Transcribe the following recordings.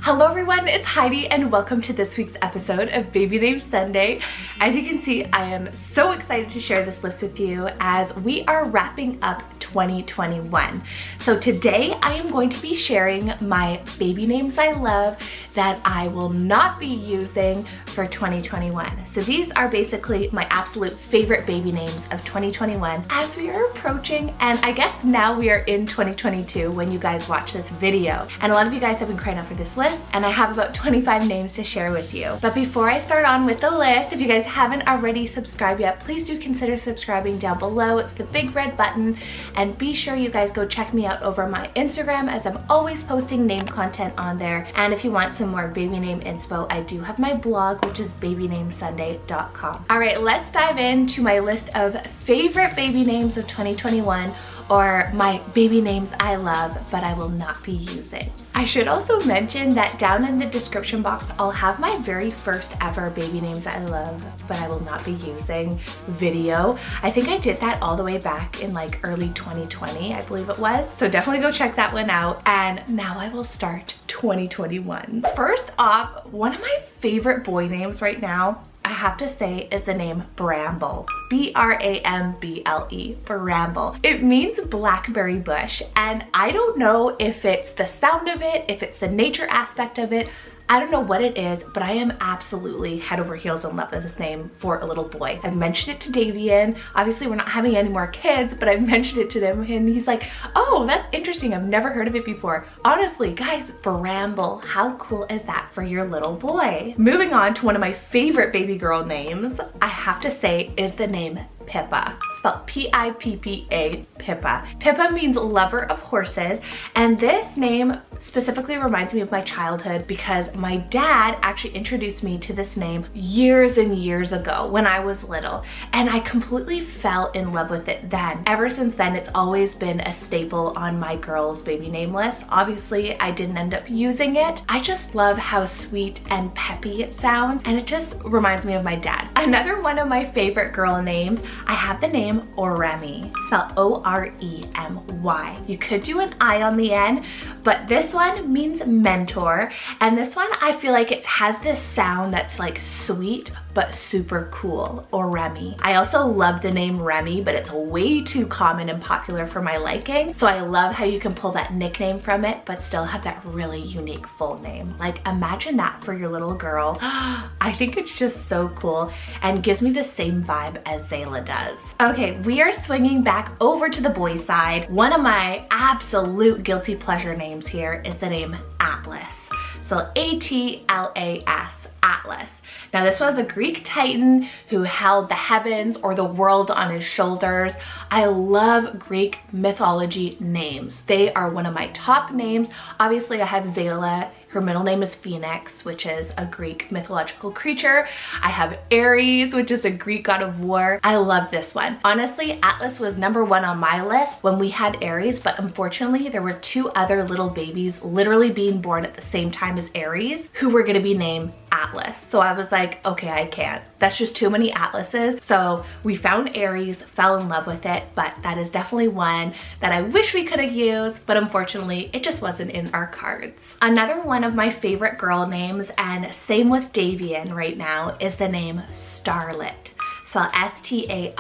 Hello everyone, it's Heidi and welcome to this week's episode of Baby Name Sunday. As you can see, I am so excited to share this list with you as we are wrapping up 2021. So today I am going to be sharing my baby names I love that I will not be using for 2021. So these are basically my absolute favorite baby names of 2021 as we are approaching, and I guess now we are in 2022 when you guys watch this video. And a lot of you guys have been crying out for this list, and I have about 25 names to share with you. But before I start on with the list, if you guys haven't already subscribed yet, please do consider subscribing down below. It's the big red button, and be sure you guys go check me out over my Instagram as I'm always posting name content on there. And if you want some more baby name inspo, I do have my blog, which is babynamesunday.com. All right, let's dive into my list of favorite baby names of 2021, or my baby names I love but I will not be using. I should also mention that down in the description box I'll have my very first ever baby names I love but I will not be using video. I think I did that all the way back in like early 2020, I believe it was. So definitely go check that one out. And now I will start 2021. First off, one of my favorite boy names right now, I have to say, is the name Bramble. B-R-A-M-B-L-E, Bramble. It means blackberry bush, and I don't know if it's the sound of it, if it's the nature aspect of it, I don't know what it is, but I am absolutely head over heels in love with this name for a little boy. I've mentioned it to Davian. Obviously, we're not having any more kids, but I've mentioned it to him, and he's like, oh, that's interesting. I've never heard of it before. Honestly, guys, Bramble, how cool is that for your little boy? Moving on to one of my favorite baby girl names, I have to say, is the name Pippa, spelled P-I-P-P-A, Pippa. Pippa means lover of horses, and this name specifically reminds me of my childhood because my dad actually introduced me to this name years and years ago when I was little, and I completely fell in love with it then. Ever since then, it's always been a staple on my girls' baby name list. Obviously, I didn't end up using it. I just love how sweet and peppy it sounds, and it just reminds me of my dad. Another one of my favorite girl names, I have the name Oremy, spelled O-R-E-M-Y. You could do an I on the end, but this one means mentor, and this one I feel like it has this sound that's like sweet but super cool, Oremy. I also love the name Remy, but it's way too common and popular for my liking, so I love how you can pull that nickname from it but still have that really unique full name. Like, imagine that for your little girl. I think it's just so cool and gives me the same vibe as ZAYLA does. Okay, we are swinging back over to the boy side. One of my absolute guilty pleasure names here is the name Atlas. So A-T-L-A-S, Atlas. Now this was a Greek titan who held the heavens or the world on his shoulders. I love Greek mythology names. They are one of my top names. Obviously I have ZAYLA. Her middle name is Phoenix, which is a Greek mythological creature. I have Ares, which is a Greek god of war. I love this one. Honestly, Atlas was #1 on my list when we had Ares, but unfortunately there were 2 other little babies literally being born at the same time as Ares who were gonna be named Atlas. So I was like, okay, I can't. That's just too many Atlases. So we found Ares, fell in love with it, but that is definitely one that I wish we could have used, but unfortunately it just wasn't in our cards. Another one of my favorite girl names, and same with Davian right now, is the name Starlet. Spelled S-T-A-R-L-E-T-T,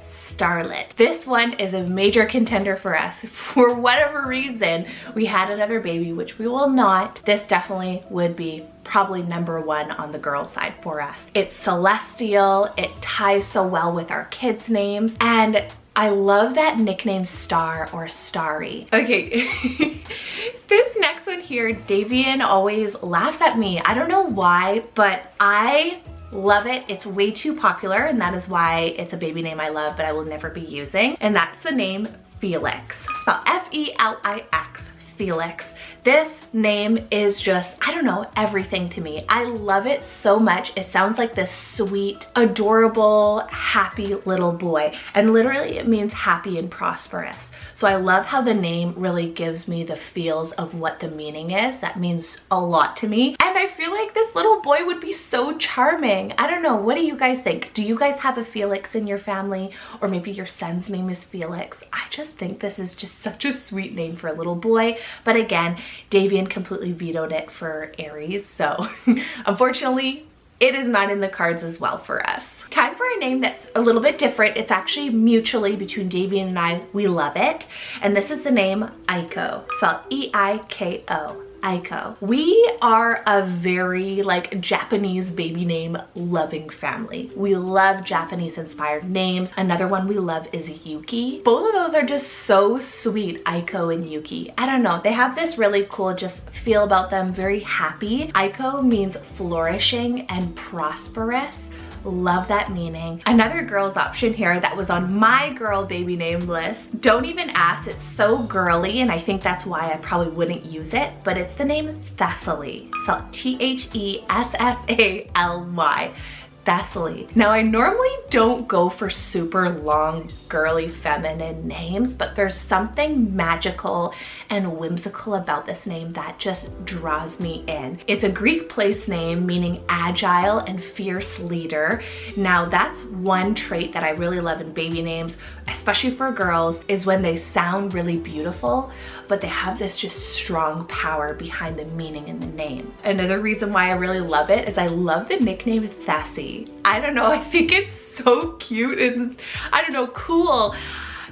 Starlet. This one is a major contender for us. For whatever reason, we had another baby, which we will not. This definitely would be probably #1 on the girl side for us. It's celestial, it ties so well with our kids' names, and I love that nickname Star or Starry. Okay, this next one here, Davian always laughs at me. I don't know why, but I love it. It's way too popular, and that is why it's a baby name I love but I will never be using, and that's the name Felix, spelled F-E-L-I-X, Felix. This name is just, I don't know, everything to me. I love it so much. It sounds like this sweet, adorable, happy little boy. And literally it means happy and prosperous. So I love how the name really gives me the feels of what the meaning is. That means a lot to me. And I feel like this little boy would be so charming. I don't know, what do you guys think? Do you guys have a Felix in your family? Or maybe your son's name is Felix? I just think this is just such a sweet name for a little boy. But again, Davian completely vetoed it for Aries, so unfortunately, it is not in the cards as well for us. Time for a name that's a little bit different. It's actually mutually between Davian and I. We love it. And this is the name Aiko, spelled E-I-K-O. Aiko. We are a very like Japanese baby name loving family. We love Japanese inspired names. Another one we love is Yuki. Both of those are just so sweet, Aiko and Yuki. I don't know, they have this really cool just feel about them, very happy. Aiko means flourishing and prosperous. Love that meaning. Another girl's option here that was on my girl baby name list. Don't even ask, it's so girly, and I think that's why I probably wouldn't use it, but it's the name Thessaly. Spelled T-H-E-S-S-A-L-Y. Thessaly. Now I normally don't go for super long, girly, feminine names, but there's something magical and whimsical about this name that just draws me in. It's a Greek place name meaning agile and fierce leader. Now that's one trait that I really love in baby names, especially for girls, is when they sound really beautiful, but they have this just strong power behind the meaning in the name. Another reason why I really love it is I love the nickname Thessy. I don't know, I think it's so cute and I don't know, cool.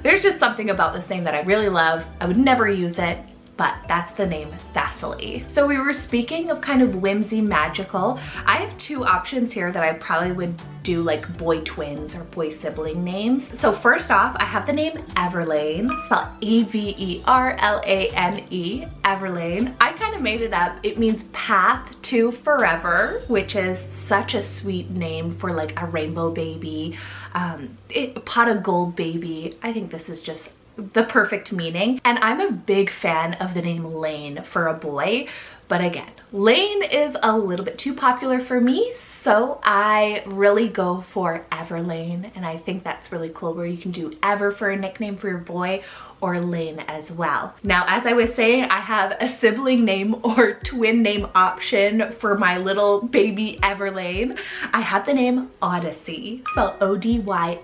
There's just something about this name that I really love. I would never use it, but that's the name Thessaly. So we were speaking of kind of whimsy, magical. I have two options here that I probably would do like boy twins or boy sibling names. So first off, I have the name Everlane, spelled E-V-E-R-L-A-N-E, Everlane. I kind of made it up. It means path to forever, which is such a sweet name for like a rainbow baby, pot of gold baby. I think this is just the perfect meaning. And I'm a big fan of the name Lane for a boy, but again, Lane is a little bit too popular for me, so I really go for Everlane, and I think that's really cool where you can do Ever for a nickname for your boy or Lane as well. Now, as I was saying, I have a sibling name or twin name option for my little baby Everlane. I have the name Odyssey, spelled O-D-Y-S-S-E-Y,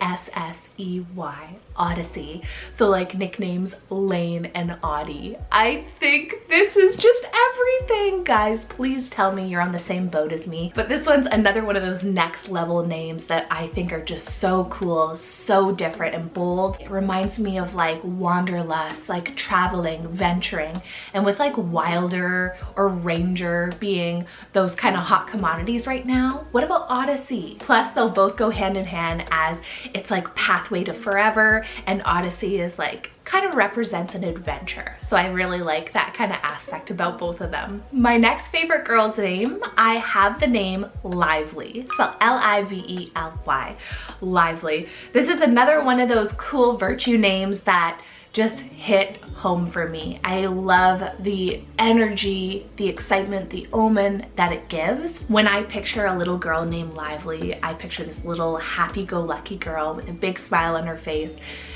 Odyssey. So like nicknames Lane and Audie. I think this is just everything. Guys, please tell me you're on the same boat as me. But this one's another one of those next level names that I think are just so cool, so different and bold. It reminds me of like wanderlust, like traveling, venturing, and with like wilder or ranger being those kind of hot commodities right now. What about Odyssey? Plus they'll both go hand in hand, as it's like pathway to forever, and Odyssey is like kind of represents an adventure. So I really like that kind of aspect about both of them. My next favorite girl's name, I have the name Lively, spelled L-I-V-E-L-Y, Lively. This is another one of those cool virtue names that just hit home for me. I love the energy, the excitement, the omen that it gives. When I picture a little girl named Lively, I picture this little happy-go-lucky girl with a big smile on her face.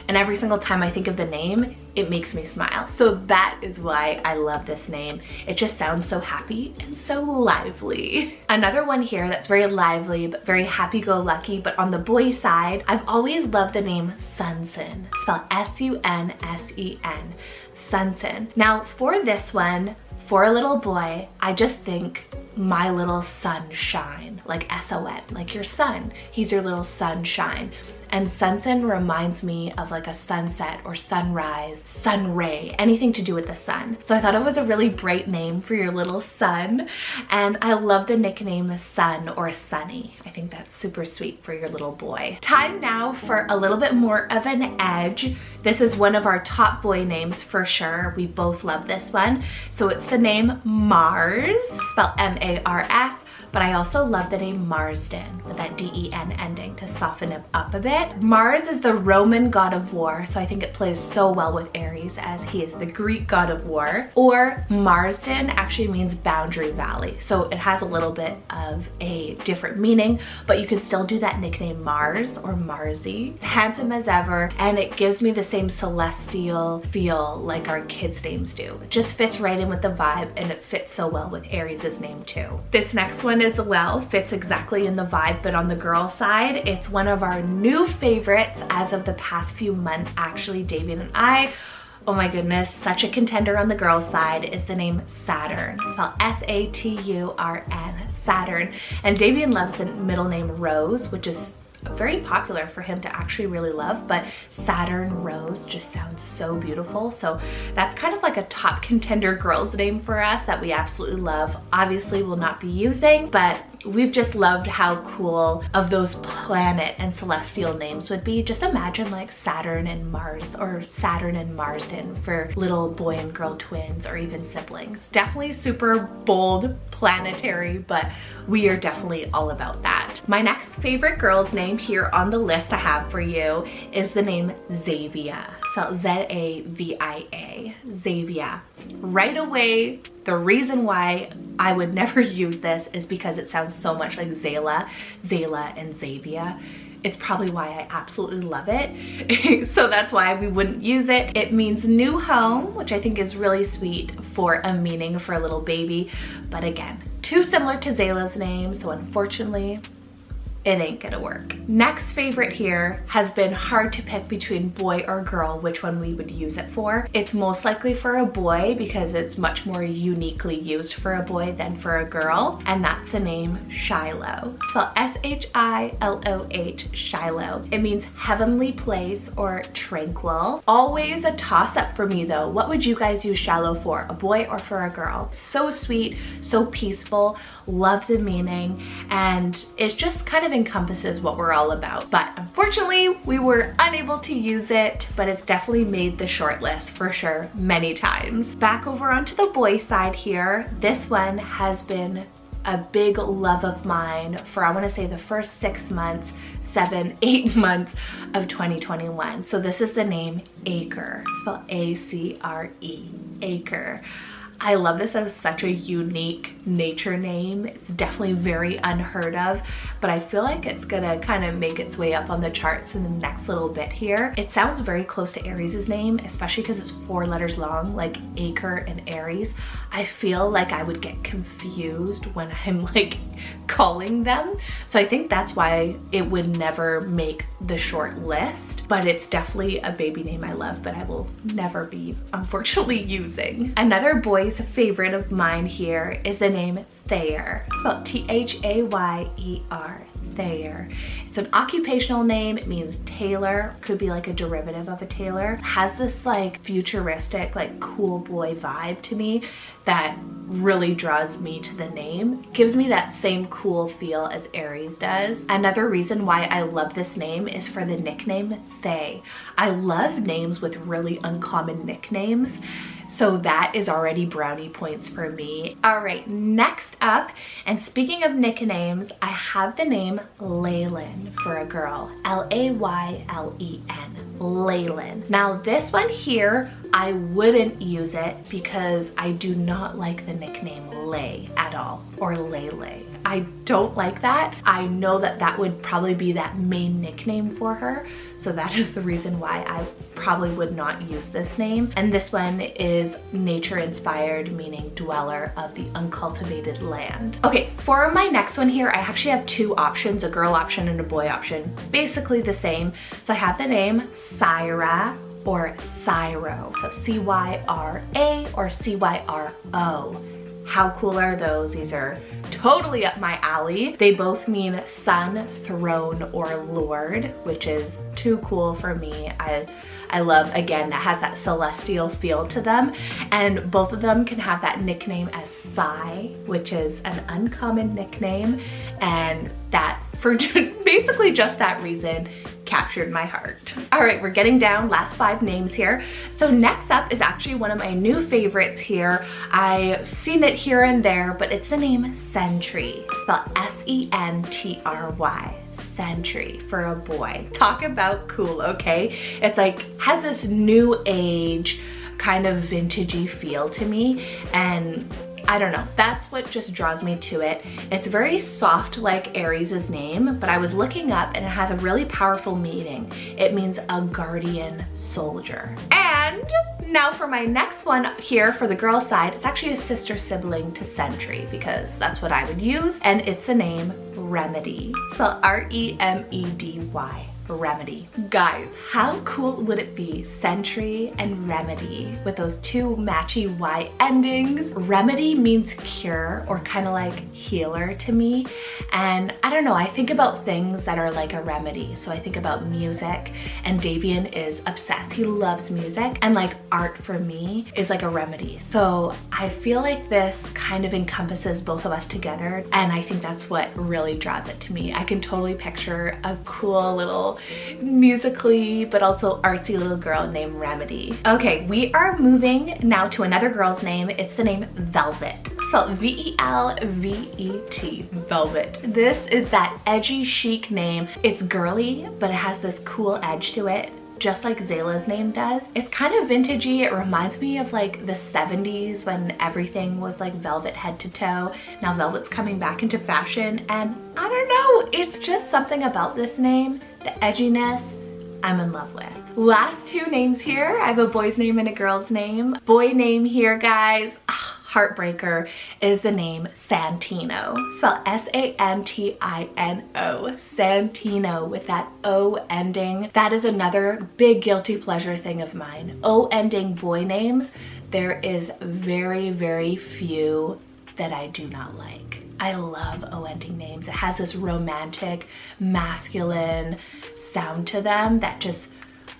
And every single time I think of the name, it makes me smile. So that is why I love this name. It just sounds so happy and so lively. Another one here that's very lively, but very happy-go-lucky, but on the boy side, I've always loved the name Sunsen, spelled S-U-N-S-E-N, Sunsen. Now for this one, for a little boy, I just think my little sunshine, like S-O-N, like your son. He's your little sunshine. And Sunsen reminds me of like a sunset or sunrise, sun ray, anything to do with the sun. So I thought it was a really bright name for your little son. And I love the nickname Sun or Sunny. I think that's super sweet for your little boy. Time now for a little bit more of an edge. This is one of our top boy names for sure. We both love this one. So it's the name Mars, spelled M-A-R-S. But I also love the name Marsden with that D-E-N ending to soften it up a bit. Mars is the Roman god of war, so I think it plays so well with Aries as he is the Greek god of war. Or Marsden actually means boundary valley, so it has a little bit of a different meaning, but you can still do that nickname Mars or Marsy. It's handsome as ever, and it gives me the same celestial feel like our kids' names do. It just fits right in with the vibe, and it fits so well with Aries' name too. This next one as well fits exactly in the vibe, but on the girl side, it's one of our new favorites as of the past few months. Actually, David and I oh my goodness, such a contender on the girls' side is the name Saturn. It's spelled S-A-T-U-R-N, Saturn. And Damien loves the middle name Rose, which is very popular for him to actually really love, but Saturn Rose just sounds so beautiful. So that's kind of like a top contender girl's name for us that we absolutely love. Obviously will not be using, but we've just loved how cool of those planet and celestial names would be. Just imagine like Saturn and Mars, or Saturn and Marsden for little boy and girl twins or even siblings. Definitely super bold, planetary, but we are definitely all about that. My next favorite girl's name here on the list I have for you is the name Zavia. So Z-A-V-I-A, Zavia. Right away, the reason why I would never use this is because it sounds so much like ZAYLA, and Zavia. It's probably why I absolutely love it. So that's why we wouldn't use it. It means new home, which I think is really sweet for a meaning for a little baby. But again, too similar to ZAYLA's name, so unfortunately, it ain't gonna work. Next favorite here has been hard to pick between boy or girl, which one we would use it for. It's most likely for a boy because it's much more uniquely used for a boy than for a girl, and that's the name Shiloh. Spelled S-H-I-L-O-H, Shiloh. It means heavenly place or tranquil. Always a toss-up for me though. What would you guys use Shiloh for, a boy or for a girl? So sweet, so peaceful, love the meaning, and it's just kind of encompasses what we're all about. But unfortunately, we were unable to use it, but it's definitely made the short list for sure many times. Back over onto the boy side here, this one has been a big love of mine for, I want to say, the first 6 months, 7, 8 months of 2021. So this is the name Acre, spelled A-C-R-E, Acre. I love this as such a unique nature name. It's definitely very unheard of, but I feel like it's gonna kind of make its way up on the charts in the next little bit here. It sounds very close to Aries' name, especially because it's 4 letters long, like Acre and Aries. I feel like I would get confused when I'm like calling them. So I think that's why it would never make the short list, but it's definitely a baby name I love, but I will never be, unfortunately, using. Another boy's favorite of mine here is the name Thayer, spelled T-H-A-Y-E-R, Thayer. It's an occupational name. It means tailor, could be like a derivative of a tailor. It has this like futuristic, like cool boy vibe to me that really draws me to the name. It gives me that same cool feel as Aries does. Another reason why I love this name is for the nickname Thay. I love names with really uncommon nicknames, so that is already brownie points for me. All right, next up, and speaking of nicknames, I have the name Lele for a girl, L-A-Y-L-E-N, Lele. Now this one here, I wouldn't use it because I do not like the nickname Lay at all, or Lele. I don't like that. I know that that would probably be that main nickname for her, so that is the reason why I probably would not use this name. And this one is nature inspired, meaning dweller of the uncultivated land. Okay, for my next one here, I actually have 2 options, a girl option and a boy option, basically the same. So I have the name Cyra or Cyro, so C-Y-R-A or C-Y-R-O. How cool are those? These are totally up my alley. They both mean sun, throne, or lord, which is too cool for me. I love, again, that has that celestial feel to them. And both of them can have that nickname as Sai, which is an uncommon nickname. And that, for basically just that reason, captured my heart. All right, we're getting down, last 5 names here. So next up is actually one of my new favorites here. I've seen it here and there, but it's the name Sentry, spelled S-E-N-T-R-Y. Sentry for a boy. Talk about cool, okay? It's like, has this new age kind of vintagey feel to me, and I don't know, that's what just draws me to it. It's very soft like Aries' name, but I was looking up and it has a really powerful meaning. It means a guardian soldier. And now for my next one here for the girl side, it's actually a sister sibling to Sentry because that's what I would use, and it's the name Remedy. So R-E-M-E-D-Y. Remedy. Guys, how cool would it be, Sentry and Remedy, with those two matchy Y endings? Remedy means cure or kind of like healer to me. And I don't know, I think about things that are like a remedy. So I think about music, and Davian is obsessed. He loves music, and like art for me is like a remedy. So I feel like this kind of encompasses both of us together, and I think that's what really draws it to me. I can totally picture a cool little musically but also artsy little girl named Remedy. Okay, we are moving now to another girl's name. It's the name Velvet, spelled V-E-L-V-E-T, Velvet. This is that edgy chic name. It's girly, but it has this cool edge to it, just like ZAYLA's name does. It's kind of vintagey. It reminds me of like the 70s when everything was like velvet head to toe. Now velvet's coming back into fashion, and I don't know, it's just something about this name, the edginess, I'm in love with. Last two names here. I have a boy's name and a girl's name. Boy name here, guys, heartbreaker, is the name Santino, spelled S-A-N-T-I-N-O, Santino, with that O ending. That is another big guilty pleasure thing of mine. O ending boy names, there is very, very few that I do not like. I love O ending names. It has this romantic, masculine sound to them that just,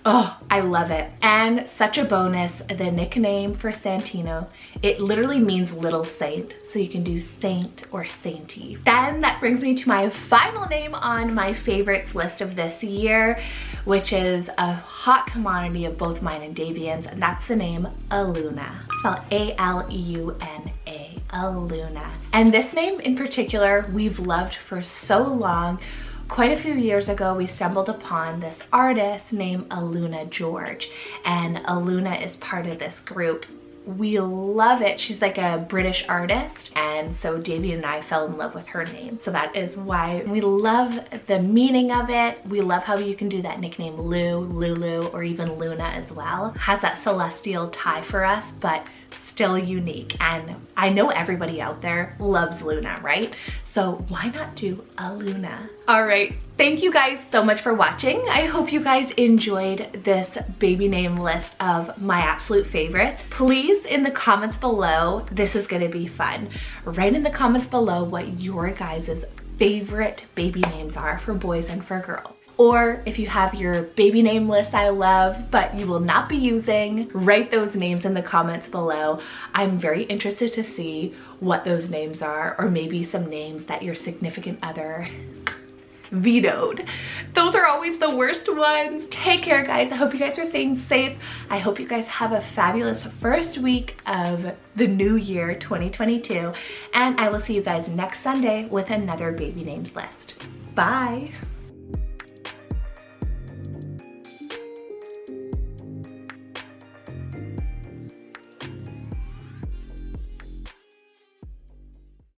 oh, I love it. And such a bonus, the nickname for Santino, it literally means little saint. So you can do saint or sainty. Then that brings me to my final name on my favorites list of this year, which is a hot commodity of both mine and Davian's, and that's the name Aluna, spelled A-L-U-N-A, Aluna. And this name in particular, we've loved for so long. Quite a few years ago, we stumbled upon this artist named Aluna George, and Aluna is part of this group. We love it. She's like a British artist, and so Davian and I fell in love with her name. So that is why we love the meaning of it. We love how you can do that nickname Lou, Lulu, or even Luna as well. Has that celestial tie for us, but still unique. And I know everybody out there loves Luna, right? So why not do Aluna? All right, thank you guys so much for watching. I hope you guys enjoyed this baby name list of my absolute favorites. Please, in the comments below, this is gonna be fun. Write in the comments below what your guys' favorite baby names are for boys and for girls. Or if you have your baby name list I love, but you will not be using, write those names in the comments below. I'm very interested to see what those names are, or maybe some names that your significant other vetoed. Those are always the worst ones. Take care, guys. I hope you guys are staying safe. I hope you guys have a fabulous first week of the new year 2022, and I will see you guys next Sunday with another baby names list. Bye.